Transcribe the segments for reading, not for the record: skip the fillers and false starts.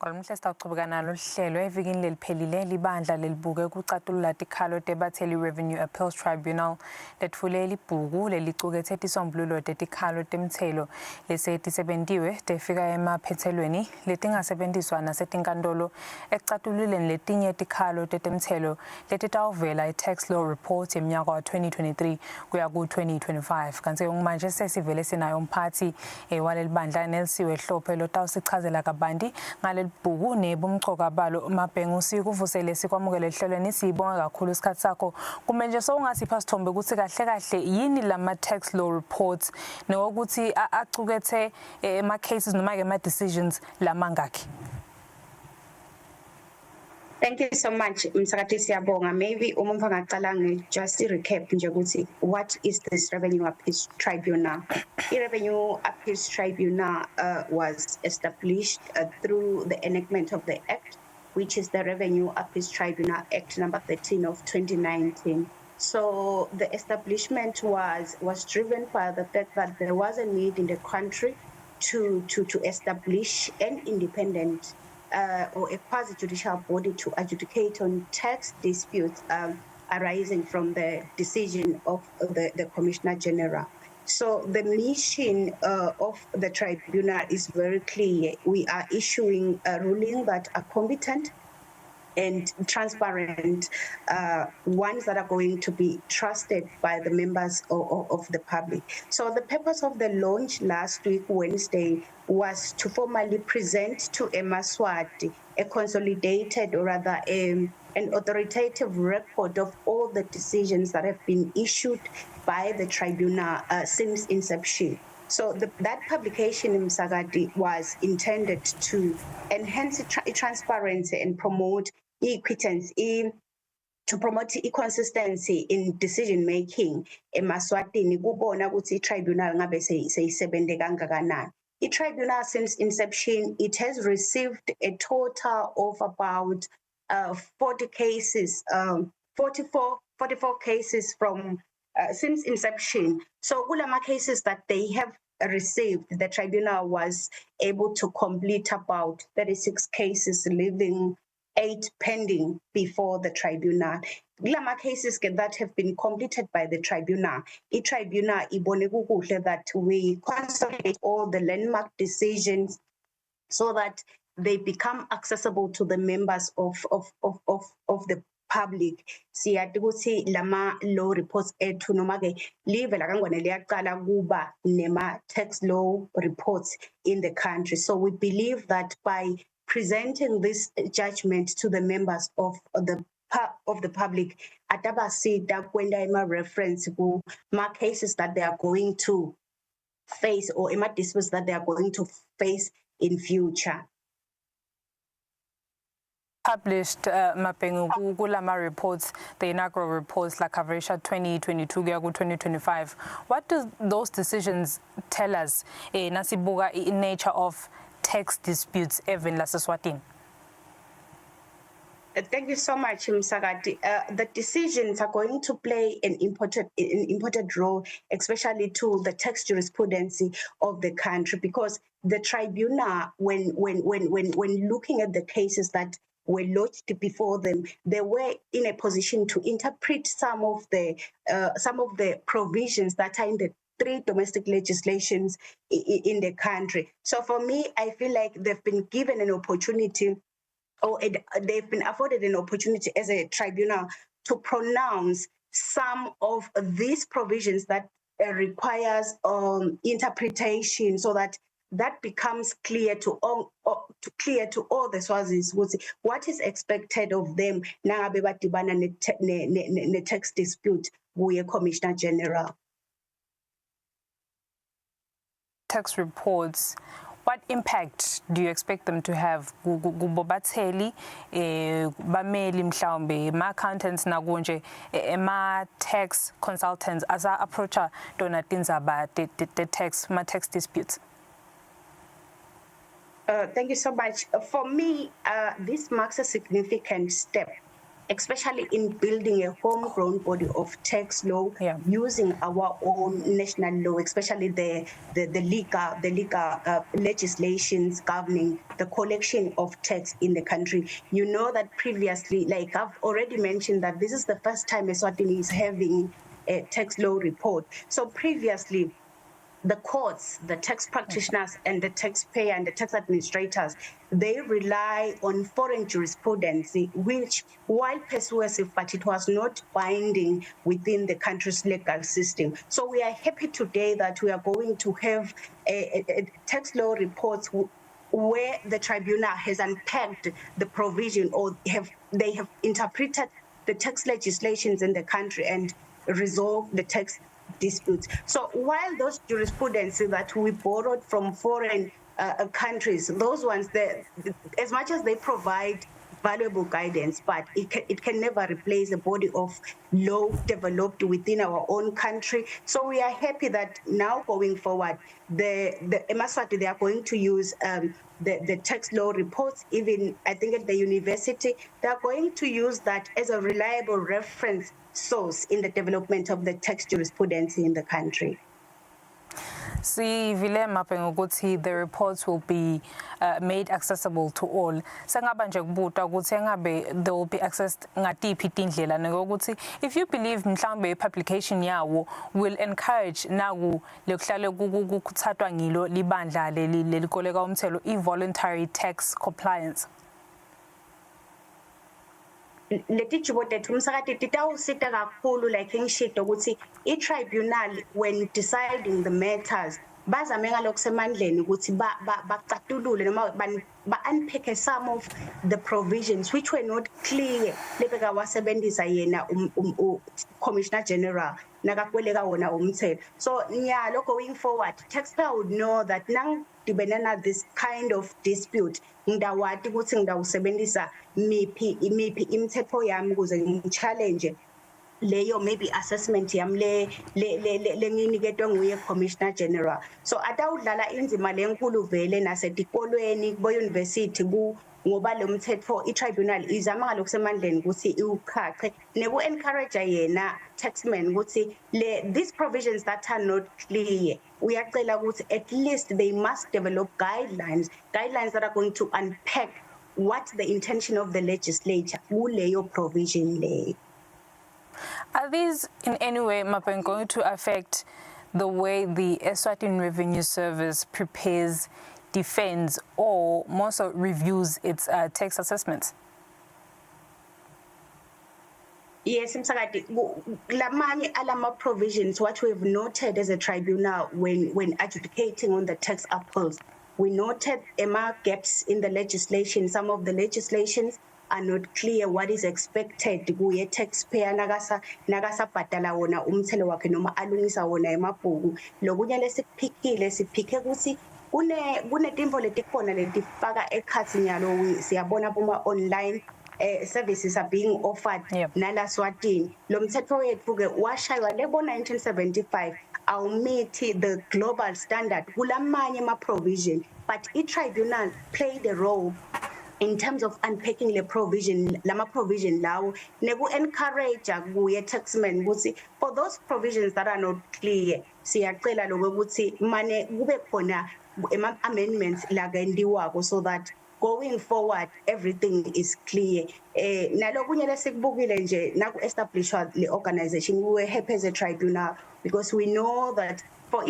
Ngolumhle sitaqhubeka nalo hlelo evikini leliphelile libandla lelibuke ukucatulula tikhalo tebatheli Revenue Appeals Tribunal letfule libhuku leliqukethe tisombululo tetikhalo temthelo lesetisebentiwe tefika emaphethelweni letingasebendiswa nasetinkantolo ekucatululeni letinye tikhalo tetemthelo letitawuvela i-tax law report yeminyaka wa 2023 kuya ku-2025 kanti manje sesivele sinayo umphathi waleli bandla Nelsiwe Hlophe lotawusichazela kabanti ngale bhuku nebumcoka balo Mabhengu sikuvusele sikwamukele ehlelweni sibonga kakhulu isikhathi sakho kumbe nje sowungasipha sithombe ukuthi kahle kahle yini lama tax law reports nokuthi acukethe ema cases noma ke ama decisions lamangaki. Thank you so much, Msakati Siyabonga. Maybe umumva ngaqala just recap nje ukuthi what is this Revenue Appeals Tribunal? The Revenue Appeals Tribunal was established through the enactment of the Act, which is the Revenue Appeals Tribunal Act number 13 of 2019. So the establishment was driven by the fact that there was a need in the country to establish an independent or a quasi-judicial body to adjudicate on tax disputes arising from the decision of the Commissioner General. So the mission of the tribunal is very clear. We are issuing a ruling that are competent and transparent, ones that are going to be trusted by the members of the public. So the purpose of the launch last week, Wednesday, was to formally present to Emaswati a consolidated, or rather an authoritative record of all the decisions that have been issued by the tribunal since inception. So that publication in Msakati was intended to enhance transparency and promote equitance, to promote consistency in decision making. Emaswatini kubona ukuthi tribunal ngabe seyisebende kangakanani. The tribunal since inception, it has received a total of about 40 cases, 44 cases from since inception. So ulama cases that they have received, the tribunal was able to complete about 36 cases, leaving 8 pending before the tribunal. Ulama cases that have been completed by the tribunal, that we consolidate all the landmark decisions so that they become accessible to the members of the public. Siyathi ukuthi lama law reports ethu noma ke live la kangwane liyaqala kuba nema tax law reports in the country. So we believe that by presenting this judgment to the members of the public, atabasida kwenda ima reference ku ma cases that they are going to face or ima disputes that they are going to face in future. Published Mabhengu kulama reports, the inaugural reports like Kavarisha 2022 kuya ku-2025. What do those decisions tell us nasibuka in nature of tax disputes even la Seswatini? Thank you so much, Msakati. The decisions are going to play an important role, especially to the tax jurisprudence of the country, because the tribunal, when looking at the cases that were lodged before them, they were in a position to interpret some of the provisions that are in the 3 domestic legislations in the country. So for me, I feel like they've been given an opportunity, or they've been afforded an opportunity as a tribunal to pronounce some of these provisions that requires interpretation, so that becomes clear to all the Swazis what is expected of them nangabe badibana ne tax dispute kuye Commissioner General. Tax reports, what impact do you expect them to have kubobatheli bameli mhlawumbe ma accountants nakunje ma tax consultants as a approacher dona tindzaba the tax disputes? Thank you so much. For me, this marks a significant step especially in building a homegrown body of tax law, Yeah. using our own national law, especially the legal legislations governing the collection of tax in the country. You know that previously, like I've already mentioned, that this is the first time Eswatini is having a tax law report. So previously, the courts, the tax practitioners, and the taxpayer and the tax administrators, they rely on foreign jurisprudence, which, while persuasive, but it was not binding within the country's legal system. So we are happy today that we are going to have a tax law reports where the tribunal has unpacked the provision, or they have interpreted the tax legislations in the country and resolved the tax disputes. So while those jurisprudence that we borrowed from foreign countries, those ones, as much as they provide valuable guidance, but it can never replace a body of law developed within our own country. So we are happy that now going forward, the eMaSwati, they are going to use the tax law reports. Even I think at the university, they are going to use that as a reliable reference source in the development of the tax jurisprudence in the country. Sivile mapping ukuthi the reports will be made accessible to all. Sengaba nje kubuta ukuthi engabe they will be accessed ngatiphi tindlela ngokuthi if you believe mhlambe publication yawo will encourage naku lekuhlale kuthathwa ngilo libandla lelikoleka umthelo i-voluntary tax compliance. Leti jibo tethu umsakati titawusita kakhulu like ngishito ukuthi i-tribunal when deciding the matters bazame ngalokusemandleni ukuthi bacatulule noma ba-unpack some of the provisions which were not clear lebeka wasebenzisa yena Commissioner General nakakweleka wona umthelo. So nyalo going forward, taxpayer would know that nang dibena this kind of dispute ngidawati ukuthi ngidawusebenzisa miphi imithetho yami ukuze ngichallenge leyo maybe assessment yami le nginiketwe nguye Commissioner General. So atawudlala inzima lenkulu vele nasetikolweni kubo university ngoba lo mthetho i-tribunal izama ngalokusemandleni ukuthi iwuchache neku encourage yena taxman ukuthi these provisions that are not clear uyacela ukuthi at least they must develop guidelines that are going to unpack what the intention of the legislature kuleyo provision leyo. Are these in any way, Mapen, going to affect the way the Eswatini Revenue Service prepares, defends, or more so reviews its tax assessments? Yes, Msakati, lamanye alama provisions, what we've noted as a tribunal when adjudicating on the tax appeals, we noted gaps in the legislation. Some of the legislations are not clear what is expected kuye taxpayer nagasa bhatala wona umthelo wakhe noma alungisa wona emabhuku. Lokunye lesiphikile siphike ukuthi kunetimvo letikhona letifaka ekhatsi nyalo siyabona buma online services are being offered nala Swatini. Lo mthetho wethu ke washaywa lebo 1975 awumithi the global standard kulamanye ama provision, but i-tribunal played a role in terms of unpacking the provision, lama provision lawo neku encourage kuye taxman ukuthi for those provisions that are not clear siyacela lokuthi mane kube khona amendments lakendiwako so that going forward everything is clear. Nalokunye lesikubukile nje naku establishwa le organization, we were happy as a tribunal because we know that for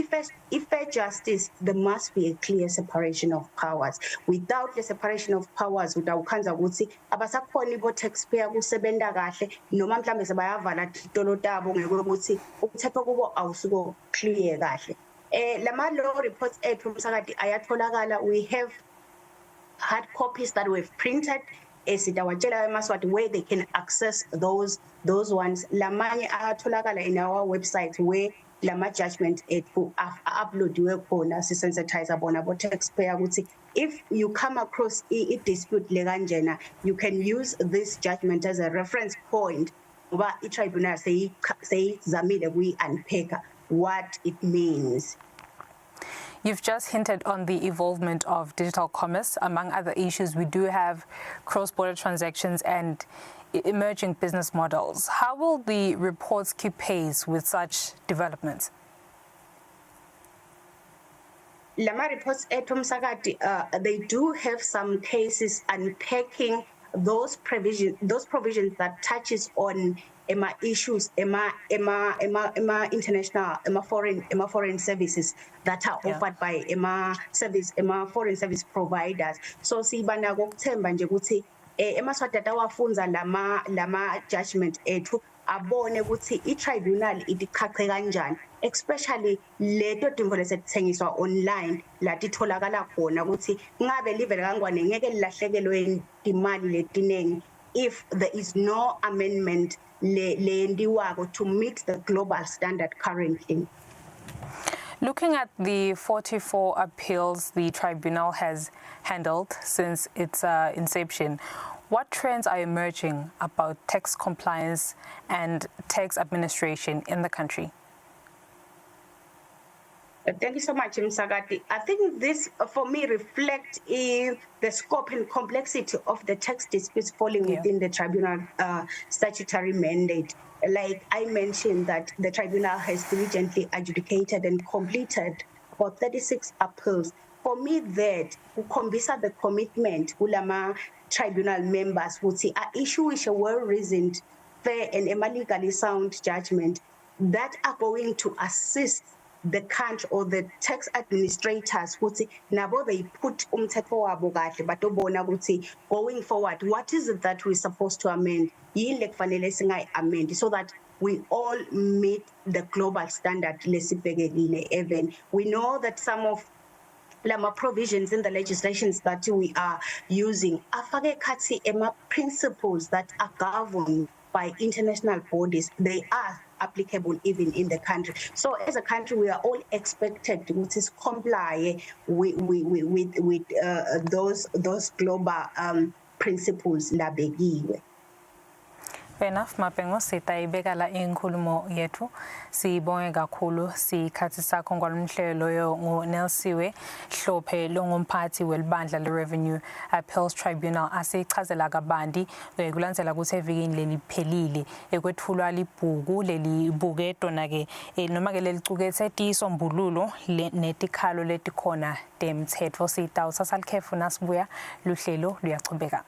fair justice, there must be a clear separation of powers. Without the separation of powers, udawukhanza ukuthi abasakhona ibo taxpayer kusebenta kahle noma mhlambe sebayavala titolo tabo ngekuthi umthetho kubo awusuko clear kahle. Lama law reports ethu Msakati ayatholakala. We have hard copies that we've printed esidawatshela eMaSwati where they can access those ones. Lamanye ayatholakala in our website where lama judgment ethu uploadiwe khona sisensitize bona bo taxpayer ukuthi if you come across a dispute lekanjena, you can use this judgment as a reference point ngoba i-tribunal seyizamile kuyi-unpack what it means. You've just hinted on the involvement of digital commerce. Among other issues, we do have cross-border transactions and emerging business models. How will the reports keep pace with such developments? Lama reports eTumsakati, they do have some cases unpacking those provisions that touches on issues, international, foreign services that are offered by foreign service providers. So sibana kokuthemba nje ukuthi emaswatata wafunza lama judgment ethu abone ukuthi i-tribunal itichache kanjani, especially leto timvo lesethengiswa online lati tholakala khona ukuthi ngabe livele kangwane ngeke lilahlekelwe imali letinengi if there is no amendment lendiwako to meet the global standard currently. Looking at the 44 appeals the tribunal has handled since its inception, what trends are emerging about tax compliance and tax administration in the country? Thank you so much, Msakati. I think this, for me, reflects the scope and complexity of the tax disputes falling within the tribunal statutory mandate. Like I mentioned, that the tribunal has diligently adjudicated and completed about 36 appeals. For me, that Kombisa the commitment ulama tribunal members would say a issue is a well-reasoned, fair, and legally sound judgment that are going to assist the country or the tax administrators would say nabo they put umthetho wabo kahle batobona ukuthi going forward what is it that we're supposed to amend yini lekufanele singayi amend so that we all meet the global standard lesibhekekile. Even we know that some of lama provisions in the legislations that we are using afake khathi ema principles that are governed by international bodies. They are applicable even in the country. So as a country, we are all expected to comply with those global principles labekiwe. Fair enough, Mapengo, sitayibeka la inkulumo yethu. Sibonge kakhulu sikhathi sakho ngwalomhlelo loyo nguNelsiwe Hlophe longumphathi welibandla le-Revenue Appeals Tribunal asichazela kabandi kulandzela ukuthi evikini leliphelile ekwethulwa libhuku leli dona ke noma ke lelicukethe tisombululo netikhalo letikhona temthetho sitawusasa likhefu nasibuya luhlelo luyachubeka.